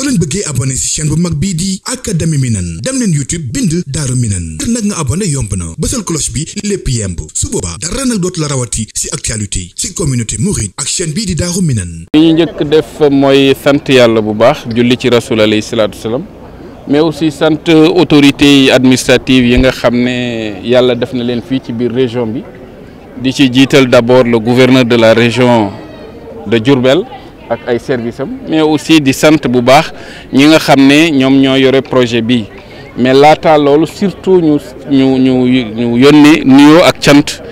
soo leen bëggee abonné ci chaîne bu mag bii di Académie Minane dem leen YouTube bind Daaru Minane ngir nag nga abonné yomb na bësal cloche bi lépp yemb su boobaa dara nag dootu la rawati ci actualité ci communauté mouride ak chaîne bii di Daaru Minane. li ñu njëkk def mooy sant yàlla bu baax julli ci rasul alayhi salaatu salaam mais aussi sant autorités administratives yi nga xam ne yàlla def na leen fii ci biir région bi di ci jiital d'abord le gouverneur de la région de Diourbel ak ay services am mais aussi di sant bu baax ñi nga xam ne ñoom ñoo yore projet bi mais laata loolu surtout ñu yónnee nuyoo ak cant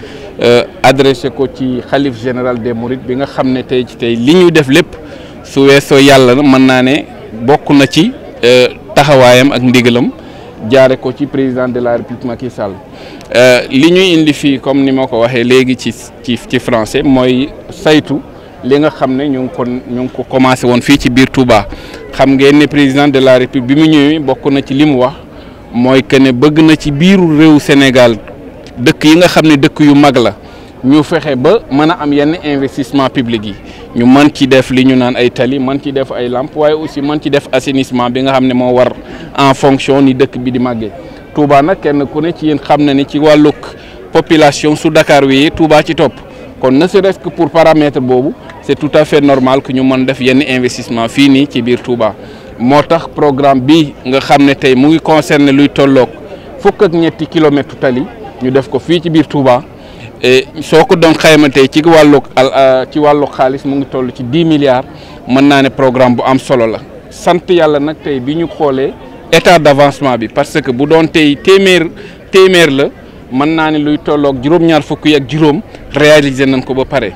adressé ko ci xalif général des Mourides bi nga xam ne tey li ñuy def lépp su weesoo yàlla mën naa ne bokk na ci taxawaayam ak ndigalam jaare ko ci président de la République Macky Sall li ñuy indi fii comme ni ma ko waxee léegi ci français mooy saytu li nga xam ne ñu ngi ko commencé woon fii ci biir Touba xam ngeen ne président de la République bi mu ñëwee bokk na ci li mu wax mooy que ne bëgg na ci biiru réew Sénégal dëkk yi nga xam ne dëkk yu mag la ñu fexe ba mën a am yenn investissement public yi ñu mën ci def li ñu naan ay tali mën ci def ay lamp waaye aussi mën ci def assainissement bi nga xam ne moo war en fonction ni dëkk bi di màggee Touba nag kenn ku ne ci yéen xam na ni ci wàllug population su Dakar wi Touba ci topp kon ne serait-ce que pour paramètre boobu c'est tout à fait normal que ñu mën def yenn investissement fii nii ci biir Touba moo tax programme bi nga xam ne tey mu ngi concerné luy tolloog fukk ak ñetti kilomètres tali ñu def ko fii ci biir Touba soo ko doon xayma tey ci wàllu xaalis mu ngi toll ci 10 milliards mën naa ne programme bu am solo la sant yàlla nag tey bi ñu xoolee état d'avancement bi parce que bu doon tey téeméer la mën naa ne luy tolloog juróom-ñaar fukk yi ak juróom réaliser nañ ko ba pare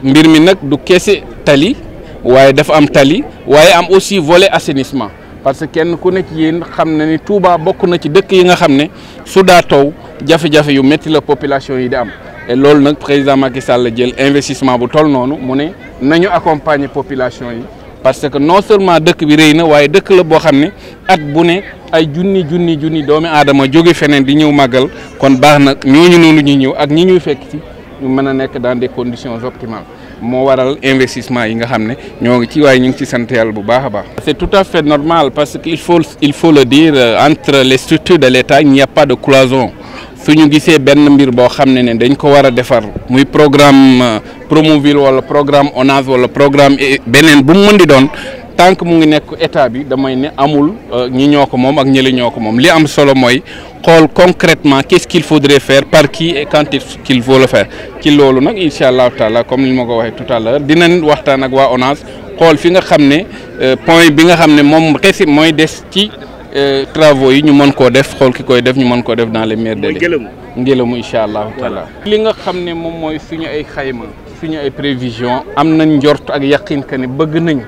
mbir mi nag du kese tali waaye dafa am tali waaye am aussi volet assainissement parce que kenn ku nekk yéen xam na ni Touba bokk na ci dëkk yi nga xam ne su daa taw jafe-jafe yu métti la population yi di am et loolu nag président Macky Sall la jël investissement bu toll noonu mu ne nañu accompagner population yi parce que non seulement dëkk bi rëy na waaye dëkk la boo xam ne at bu ne ay junni doomi aadama jóge feneen di ñëw màggal kon baax na ñooñu noonu ñuy ñëw ak ñi ñuy fekk ci ñu mën a nekk dans des conditions optimales moo waral investissement yi nga xam ne ñoo ngi ci waaye ñu ngi ci sant yàlla bu baax a baax. C'est tout à fait normal parce que il faut le dire entre les structures de l'État il n'y a pas de cloison su ñu gisee benn mbir boo xam ne dañ ko war a defar muy programme Promoville wala programme ONAS wala programme beneen bu mu mën di doon tant que mu ngi nekk état bi damay ne amul ñi ñoo ko moom ak ñële ñoo ko moom li am solo mooy xool concrètement qu'est-ce qu'il faudrait faire par qui et quand qu'il faut le faire ci loolu nag incha allahu taala comme ni ma ko waxee tout à l'heure dinañ waxtaan ak waa ONAS xool fi nga xam ne point bi nga xam ne moom kese mooy des ci travaux yi ñu mën koo def xool ki koy def ñu mën koo def dans les meilleurs délais ngelamu incha allahu taala li nga xam ne moom mooy suñu ay xayma suñu ay prévision am nañ njort ak yaqin que ne bëgg nañ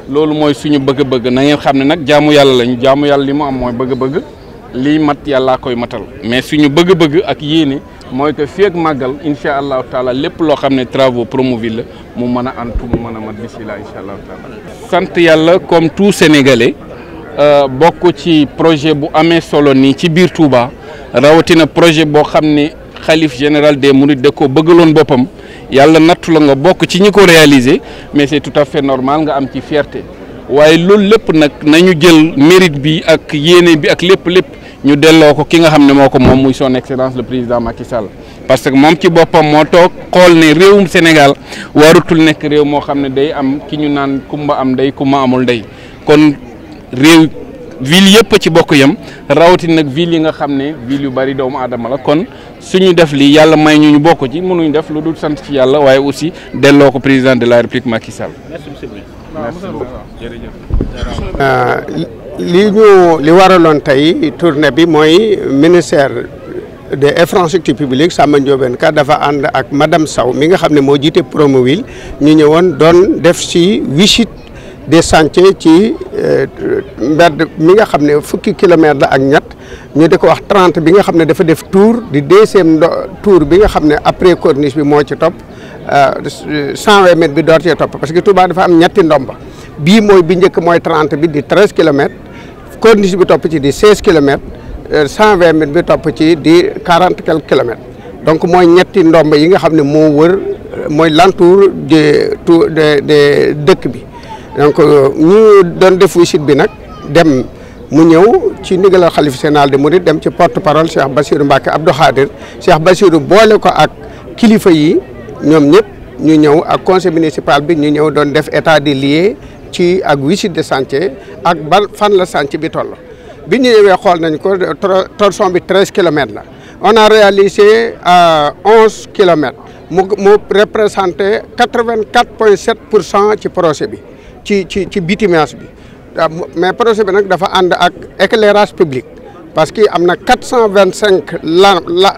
loolu mooy suñu bëgg-bëgg na ngeen xam ne nag jaamu yàlla lañu jaamu yàlla li mu am mooy bëgg-bëgg lii mat yàllaa koy matal mais suñu bëgg-bëgg ak yéene mooy que fii ak màggal incha allahu taala lépp loo xam ne travaux Promoville la mu mën a antu mu mën a mat bisimilah incha allahu taala. sant yàlla comme tout sénégalais bokk ci projet bu amee solo nii ci biir Touba rawatina projet boo xam ne xalif général des Mourides da ko bëggaloon boppam yàlla nattu la nga bokk ci ñi ko réaliser mais c'est tout à fait normal nga am ci fierté waaye loolu lépp nag nañu jël mérite bi ak yéene bi ak lépp ñu delloo ko ki nga xam ne moo ko moom muy son excellence le président Macky Sall parce que moom ci boppam moo toog xool ne réewum Sénégal warutul nekk réew moo xam ne day am ki ñu naan kumba am ndey kumba amul ndey kon réew ville yëpp ci bokk yam rawatina nag ville yi nga xam ne ville yu bari doomu aadama la kon suñu def lii yàlla may ñu bokk ci mënuñ def lu dul sant ci yàlla waaye aussi delloo ko président de la République Macky Sall. Merci beaucoup jërëjëf. li waraloon tey tournée bi mooy ministère des infrastructures publiques Samba Ndiobène Ka dafa ànd ak madame Sow mi nga xam ne moo jiite Promoville ñu ñëwoon doon def ci visite des chantiers ci mbedd mi nga xam ne fukki kilomètres la ak ñett ñu di ko wax 30 bi nga xam ne dafa def tour di deuxième tour bi nga xam ne après corniche bi moo ci topp 120 mètres bi door cee topp parce que Touba dafa am ñetti ndomba bii mooy bi njëkk mooy 30 bi di 13 kilomètres corniche bi topp ci di 16 kilomètres 120 mètres bi topp ci di 40 quelques kilomètres donc mooy ñetti ndomba yi nga xam ne moo wër mooy l'entour de dëkk bi donc ñu doon def visite bi nag dem mu ñëw ci ndigalal xalif général des mourides dem ci porte parole Cheikh Bassirou Mbacké Abdou Khadir Cheikh Bassirou boole ko ak kilifa yi ñoom ñëpp ñu ñëw ak conseil municipal bi ñu ñëw doon def état des lieux ci ak visite de chantier ak fan la chantier bi toll. bi ñu ñëwee xool nañ ko torsion bi 13 kilomètres la on a réalisé 11 kilomètres mu représenté 84,7% ci projet bi ci bitumage bi mais projet bi nag dafa ànd ak éclairage public parce que am na 425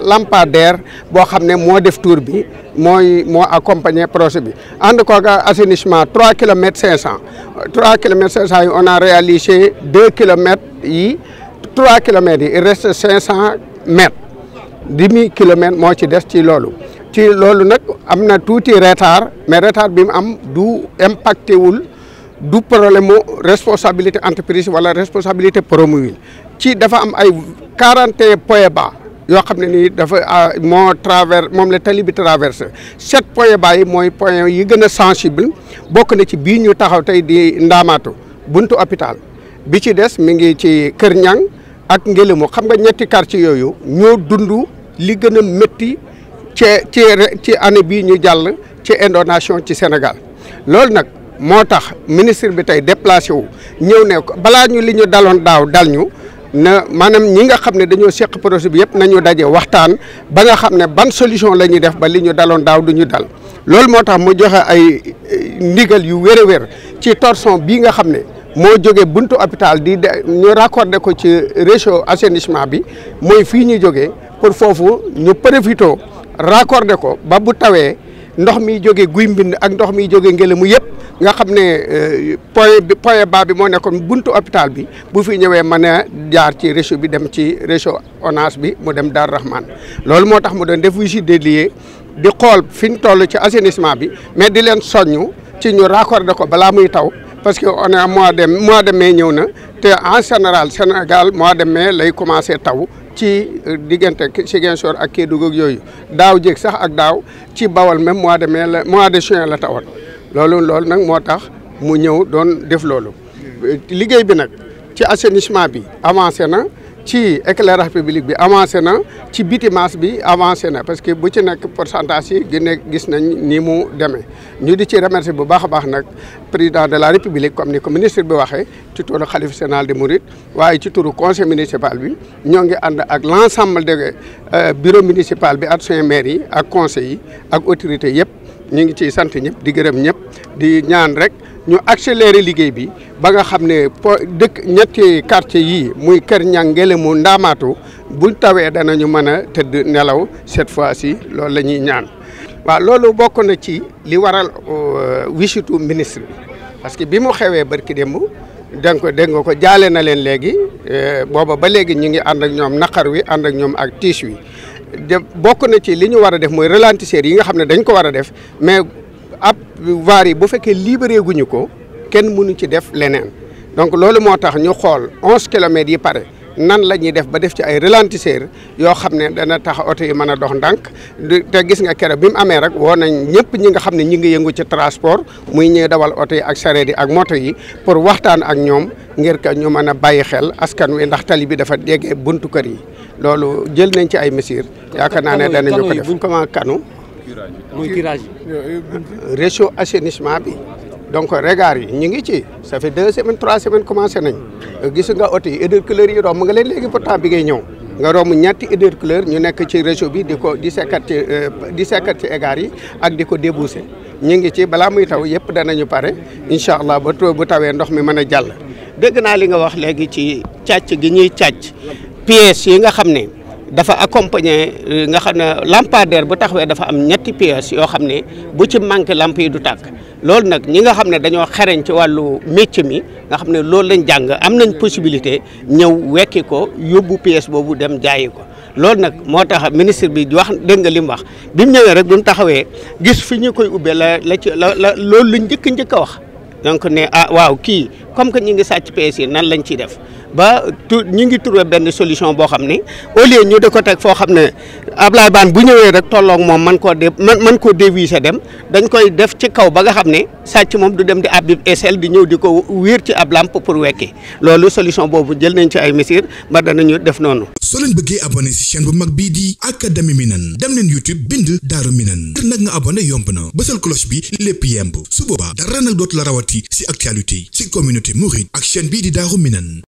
lampadaires boo xam ne moo def tour bi moo accompagné projet bi ànd ko ak assainissement 3 kilomètres 500 3 kilomètres 500 yi on a réalisé 2 kilomètres yi 3 kilomètres yi il reste 500 mètres demi kilomètre moo ci des ci loolu nag am na tuuti retard mais retard bi mu am du impacté wul du problème mu responsabilité entreprise wala responsabilité Promoville ci dafa am ay 41 points bas yoo xam ne nii dafa moom la tali bi traversé 7 points bas yi mooy point yi gën a sensible bokk na ci bii ñu taxaw tey di Ndaamaatu buntu hôpital bi ci des mi ngi ci Kër Ñang ak Ngélémou xam nga ñetti quartier yooyu ñoo dund li gën a métti ci année bii ñu jàll ci inondation ci Sénégal loolu nag moo tax ministre bi tey déplacé wu ñëw ne balaa ñu li ñu daloon daaw dal ñu na maanaam ñi nga xam ne dañoo seq projet bi yëpp nañu daje waxtaan ba nga xam ne ban solution la ñuy def ba li ñu daloon daaw du ñu dal loolu moo tax mu joxe ay ndigal yu wér a wér ci torsion bii nga xam ne moo jógee buntu hôpital ñu raccordé ko ci réseau assainissement bi mooy fii ñu jógee pour foofu ñu profité raccordé ko ba bu tawee ndox mi jógee Guy Mbind ak ndox mi jógee Ngélémou yëpp nga xam ne point bas bi moo nekkoon buntu hôpital bi bu fi ñëwee mën a jaar ci réseau bi dem ci réseau ONAS bi mu dem Darou Rahman loolu moo tax mu doon def visite des lieux di xool fi ñu toll ci assainissement bi mais di leen soññu ci ñu raccordé ko balaa muy taw parce que on est mois de mai ñëw na te en général Sénégal mois de mai lay commencé taw ci diggante Ziguinchor ak Kédougou yooyu daaw jéeg sax ak daaw ci Bawol même mois de mai mois de juin la tawoon loolu nag moo tax mu ñëw doon def loolu liggéey bi nag ci assainissement bi avancé na ci éclairage public bi avancé na ci bitumage bi avancé na parce que bu ci nekk pourcentage yi gis nañ ni mu demee ñu di ci remercier bu baax a baax nag président de la république comme ni ko ministre bi waxee ci turu xalif général des mourides waaye ci turu conseil municipal bi ñoo ngi ànd ak l' ensemble de bureau municipal bi adjoint maire yi ak conseil yi ak autorité yëpp ñu ngi ciy sant ñëpp di gërëm ñëpp di ñaan rek ñu accélérer liggéey bi ba nga xam ne ñetti quartier yii muy Kër Ñang Ngélémou Ndaamaatu buñ tawee danañu mën a tëdd nelaw cette fois-ci loolu la ñuy ñaan. waaw loolu bokk na ci li waral wisitu ministre bi parce que bi mu xewee barki démb dégg nga ko jaale na leen léegi booba ba léegi ñu ngi ànd ak ñoom naqar wi ànd ak ñoom ak tiis wi bokk na ci li ñu war a def mooy ralentisseurs yi nga xam ne dañ ko war a def mais ab vaar yi bu fekkee libéré guñu ko kenn mënu ci def leneen donc loolu moo tax ñu xool 11 kilomètres yi pare nan la ñuy def ba def ci ay ralentisseurs yoo xam ne dana tax oto yi mën a dox ndànk te gis nga keroog bi mu amee rek woo nañ ñëpp ñi nga xam ne ñi ngi yëngu ci transport muy ñuy dawal oto yi ak sareet yi ak moto yi pour waxtaan ak ñoom ngir que ñu mën a bàyyi xel askan wi ndax tali bi dafa jege buntu kër yi loolu jël nañ ci ay mesures yaakaar naa ne danañu ko def buñ ko ma kanu mooy tirage réseau assainissement bi donc regard yi ñu ngi ci ça fait 2 semaines 3 semaines commencé nañ gis nga oto yi édercleur yi romb nga leen léegi pourtant bi ngay ñëw nga romb ñetti édercleur ñu nekk ci réseau bi di sekkat ci égard yi ak di ko débouché ñu ngi ci balaa muy taw yëpp danañu pare incha allah ba bu tawee ndox mi mën a jàll. dégg naa li nga wax léegi ci càcc gi ñuy càcc pièces yi nga xam ne dafa accompagner nga xam ne lampadaire bu taxawee dafa am ñetti pièces yoo xam ne bu ci manqué lamp yi du tàkk loolu nag ñi nga xam ne dañoo xereñ ci wàllu métier mi nga xam ne loolu lañ jàng am nañ possibilité ñëw wekki ko yóbbu pièce boobu dem jaayi ko loolu nag moo tax ministre bi wax dégg nga li mu wax bi mu ñëwee rek bu mu taxawee gis fi ñu koy ubbee la loolu la njëkk a wax donc ne ah waaw kii comme que ñi ngi sàcc PS yi nan lañ ciy def ba ñu ngi trouvé benn solution boo xam ne au lieu ñu di ko teg foo xam ne Ablaye Bane bu ñëwee rek tolloog moom man koo déviser dem dañ koy def ci kaw ba nga xam ne sàcc moom du dem di abbi échelle di ñëw di ko wéer ci ab lampe pour wekki loolu solution boobu jël nañ ci ay mesures ba danañu def noonu. soo leen bëggee abonné ci chaîne bu mag bii di Académie Minane dem leen YouTube bind Daaru Minane ngir nag nga abonné yomb na bësal cloche bi lépp yemb su boobaa dara nag dootu la rawati ci actualité ci communauté mouride ak chaîne bii di Daaru Minane.